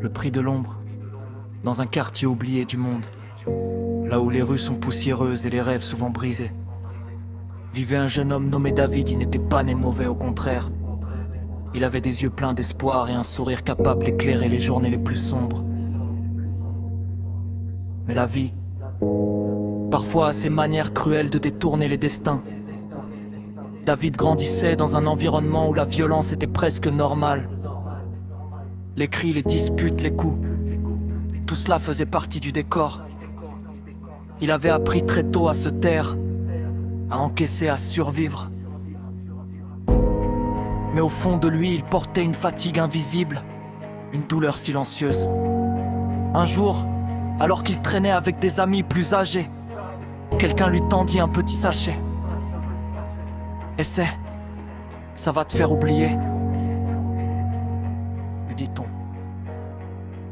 Le prix de l'ombre, dans un quartier oublié du monde, là où les rues sont poussiéreuses et les rêves souvent brisés, vivait un jeune homme nommé David. Il n'était pas né mauvais, au contraire. Il avait des yeux pleins d'espoir et un sourire capable d'éclairer les journées les plus sombres. Mais la vie, parfois a ses manières cruelles de détourner les destins. David grandissait dans un environnement où la violence était presque normale. Les cris, les disputes, les coups, tout cela faisait partie du décor. Il avait appris très tôt à se taire, à encaisser, à survivre. Mais au fond de lui, il portait une fatigue invisible, une douleur silencieuse. Un jour, alors qu'il traînait avec des amis plus âgés, quelqu'un lui tendit un petit sachet. Essaie, ça va te faire oublier, lui dit-on.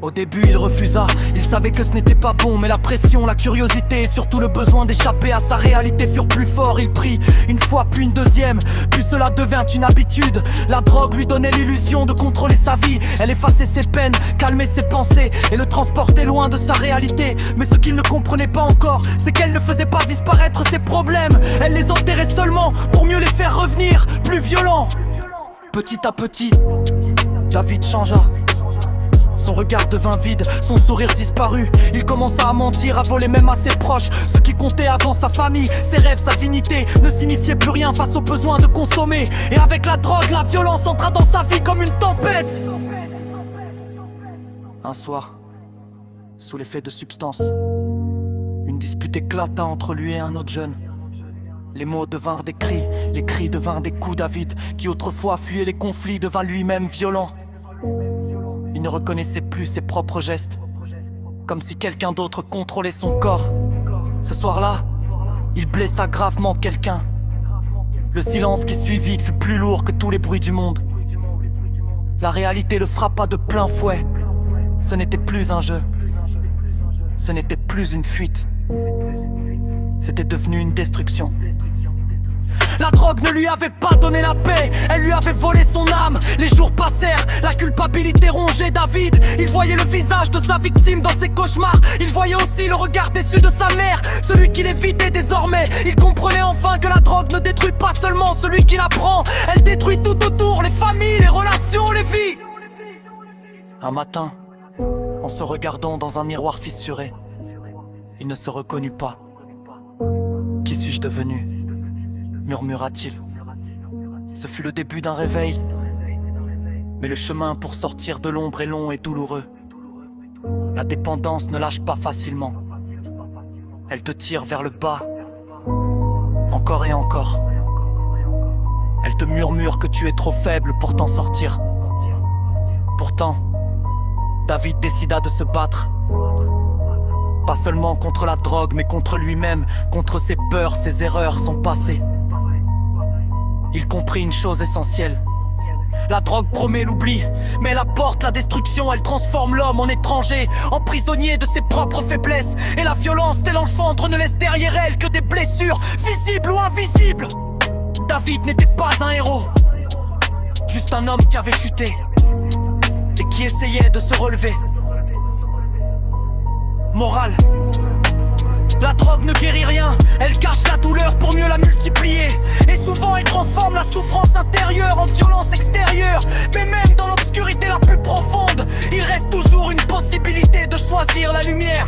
Au début il refusa, il savait que ce n'était pas bon. Mais la pression, la curiosité et surtout le besoin d'échapper à sa réalité furent plus forts. Il prit une fois puis une deuxième, puis cela devint une habitude. La drogue lui donnait l'illusion de contrôler sa vie. Elle effaçait ses peines, calmait ses pensées et le transportait loin de sa réalité. Mais ce qu'il ne comprenait pas encore, c'est qu'elle ne faisait pas disparaître ses problèmes. Elle les enterrait seulement pour mieux les faire revenir plus violents. Petit à petit, David changea. Son regard devint vide, son sourire disparut. Il commença à mentir, à voler même à ses proches. Ce qui comptait avant, sa famille, ses rêves, sa dignité, ne signifiait plus rien face au besoin de consommer. Et avec la drogue, la violence entra dans sa vie comme une tempête. Un soir, sous l'effet de substances, une dispute éclata entre lui et un autre jeune. Les mots devinrent des cris, les cris devinrent des coups. David, qui autrefois fuyait les conflits, devint lui-même violent. Il ne reconnaissait plus ses propres gestes, comme si quelqu'un d'autre contrôlait son corps. Ce soir-là, il blessa gravement quelqu'un. Le silence qui suivit fut plus lourd que tous les bruits du monde. La réalité le frappa de plein fouet. Ce n'était plus un jeu. Ce n'était plus une fuite. C'était devenu une destruction. La drogue ne lui avait pas donné la paix, elle lui avait volé son âme. Les jours passèrent, la culpabilité rongeait David. Il voyait le visage de sa victime dans ses cauchemars. Il voyait aussi le regard déçu de sa mère, celui qui l'évitait désormais. Il comprenait enfin que la drogue ne détruit pas seulement celui qui la prend. Elle détruit tout autour, les familles, les relations, les vies. Un matin, en se regardant dans un miroir fissuré, il ne se reconnut pas. Qui suis-je devenu ? Murmura-t-il. Ce fut le début d'un réveil. Mais le chemin pour sortir de l'ombre est long et douloureux. La dépendance ne lâche pas facilement. Elle te tire vers le bas, encore et encore. Elle te murmure que tu es trop faible pour t'en sortir. Pourtant, David décida de se battre. Pas seulement contre la drogue, mais contre lui-même, contre ses peurs, ses erreurs, son passé. Il comprit une chose essentielle. La drogue promet l'oubli, mais elle apporte la destruction. Elle transforme l'homme en étranger, en prisonnier de ses propres faiblesses. Et la violence tel engendre ne laisse derrière elle que des blessures, visibles ou invisibles. David n'était pas un héros, juste un homme qui avait chuté et qui essayait de se relever. Morale: la drogue ne guérit rien, elle cache la douleur pour mieux la multiplier. Et souvent elle transforme la souffrance intérieure en violence extérieure. Mais même dans l'obscurité la plus profonde, il reste toujours une possibilité de choisir la lumière.